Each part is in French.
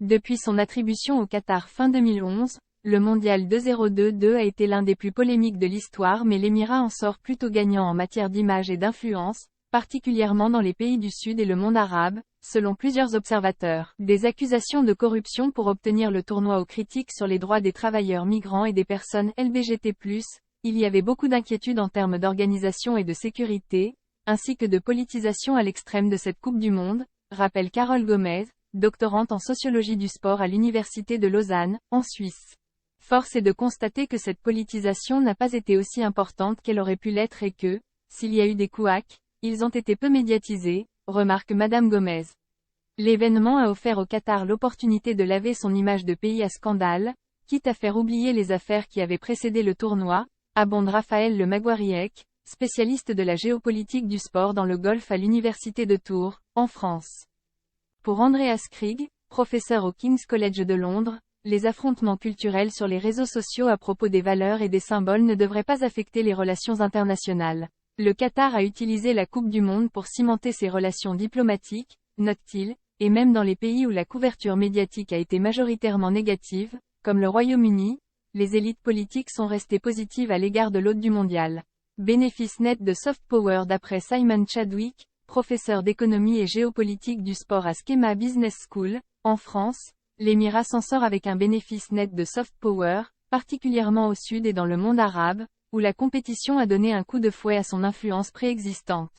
Depuis son attribution au Qatar fin 2011, le mondial 2022 a été l'un des plus polémiques de l'histoire, mais l'Émirat en sort plutôt gagnant en matière d'image et d'influence, particulièrement dans les pays du Sud et le monde arabe, selon plusieurs observateurs. Des accusations de corruption pour obtenir le tournoi aux critiques sur les droits des travailleurs migrants et des personnes LGBT+, il y avait beaucoup d'inquiétudes en termes d'organisation et de sécurité, ainsi que de politisation à l'extrême de cette Coupe du Monde, rappelle Carole Gomez, doctorante en sociologie du sport à l'Université de Lausanne, en Suisse. Force est de constater que cette politisation n'a pas été aussi importante qu'elle aurait pu l'être et que, s'il y a eu des couacs, ils ont été peu médiatisés, remarque Madame Gomez. L'événement a offert au Qatar l'opportunité de laver son image de pays à scandale, quitte à faire oublier les affaires qui avaient précédé le tournoi, abonde Raphaël Le Maguariec, spécialiste de la géopolitique du sport dans le golf à l'Université de Tours, en France. Pour Andreas Krieg, professeur au King's College de Londres, les affrontements culturels sur les réseaux sociaux à propos des valeurs et des symboles ne devraient pas affecter les relations internationales. Le Qatar a utilisé la Coupe du Monde pour cimenter ses relations diplomatiques, note-t-il, et même dans les pays où la couverture médiatique a été majoritairement négative, comme le Royaume-Uni, les élites politiques sont restées positives à l'égard de l'hôte du mondial. Bénéfice net de soft power d'après Simon Chadwick, professeur d'économie et géopolitique du sport à Schema Business School, en France, l'Émirat s'en sort avec un bénéfice net de soft power, particulièrement au sud et dans le monde arabe, où la compétition a donné un coup de fouet à son influence préexistante.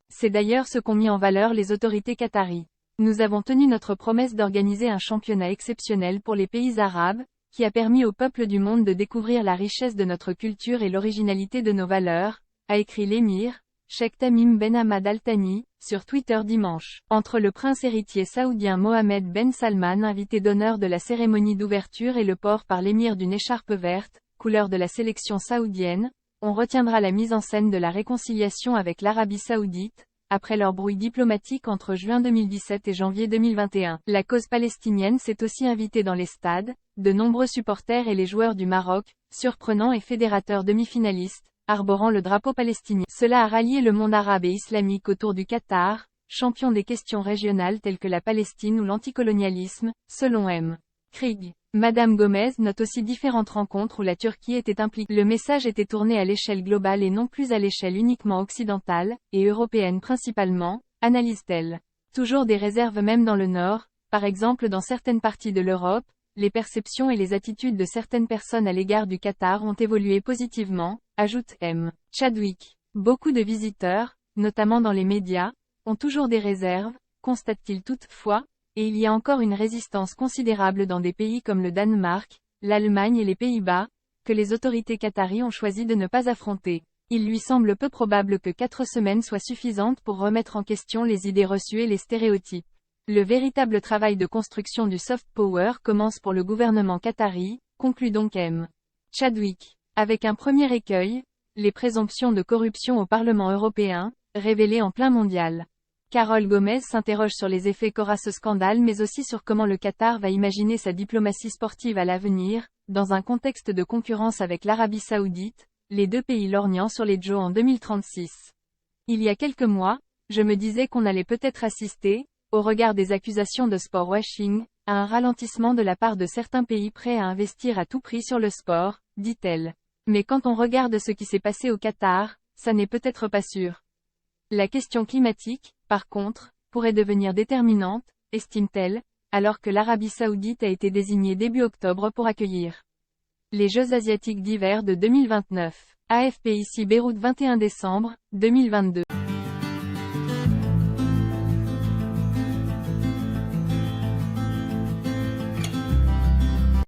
C'est d'ailleurs ce qu'ont mis en valeur les autorités qataries. Nous avons tenu notre promesse d'organiser un championnat exceptionnel pour les pays arabes, qui a permis au peuple du monde de découvrir la richesse de notre culture et l'originalité de nos valeurs, a écrit l'émir, Cheikh Tamim Ben Hamad Al Thani, sur Twitter dimanche. Entre le prince héritier saoudien Mohammed Ben Salman, invité d'honneur de la cérémonie d'ouverture, et le port par l'émir d'une écharpe verte, couleur de la sélection saoudienne, on retiendra la mise en scène de la réconciliation avec l'Arabie saoudite, après leur brouille diplomatique entre juin 2017 et janvier 2021. La cause palestinienne s'est aussi invitée dans les stades, de nombreux supporters et les joueurs du Maroc, surprenants et fédérateurs demi-finalistes, arborant le drapeau palestinien. Cela a rallié le monde arabe et islamique autour du Qatar, champion des questions régionales telles que la Palestine ou l'anticolonialisme, selon M. Krieg. Madame Gomez note aussi différentes rencontres où la Turquie était impliquée. Le message était tourné à l'échelle globale et non plus à l'échelle uniquement occidentale, et européenne principalement, analyse-t-elle. Toujours des réserves même dans le Nord, par exemple dans certaines parties de l'Europe, les perceptions et les attitudes de certaines personnes à l'égard du Qatar ont évolué positivement, ajoute M. Chadwick. Beaucoup de visiteurs, notamment dans les médias, ont toujours des réserves, constate-t-il toutefois, et il y a encore une résistance considérable dans des pays comme le Danemark, l'Allemagne et les Pays-Bas, que les autorités qataries ont choisi de ne pas affronter. Il lui semble peu probable que 4 semaines soient suffisantes pour remettre en question les idées reçues et les stéréotypes. Le véritable travail de construction du soft power commence pour le gouvernement qatari, conclut donc M. Chadwick. Avec un premier écueil, les présomptions de corruption au Parlement européen, révélées en plein mondial. Carole Gomez s'interroge sur les effets qu'aura ce scandale mais aussi sur comment le Qatar va imaginer sa diplomatie sportive à l'avenir, dans un contexte de concurrence avec l'Arabie Saoudite, les deux pays lorgnant sur les JO en 2036. Il y a quelques mois, je me disais qu'on allait peut-être assister, au regard des accusations de sport washing, à un ralentissement de la part de certains pays prêts à investir à tout prix sur le sport, dit-elle. Mais quand on regarde ce qui s'est passé au Qatar, ça n'est peut-être pas sûr. La question climatique, par contre, pourrait devenir déterminante, estime-t-elle, alors que l'Arabie Saoudite a été désignée début octobre pour accueillir les Jeux asiatiques d'hiver de 2029. AFP ici Beyrouth 21 décembre 2022.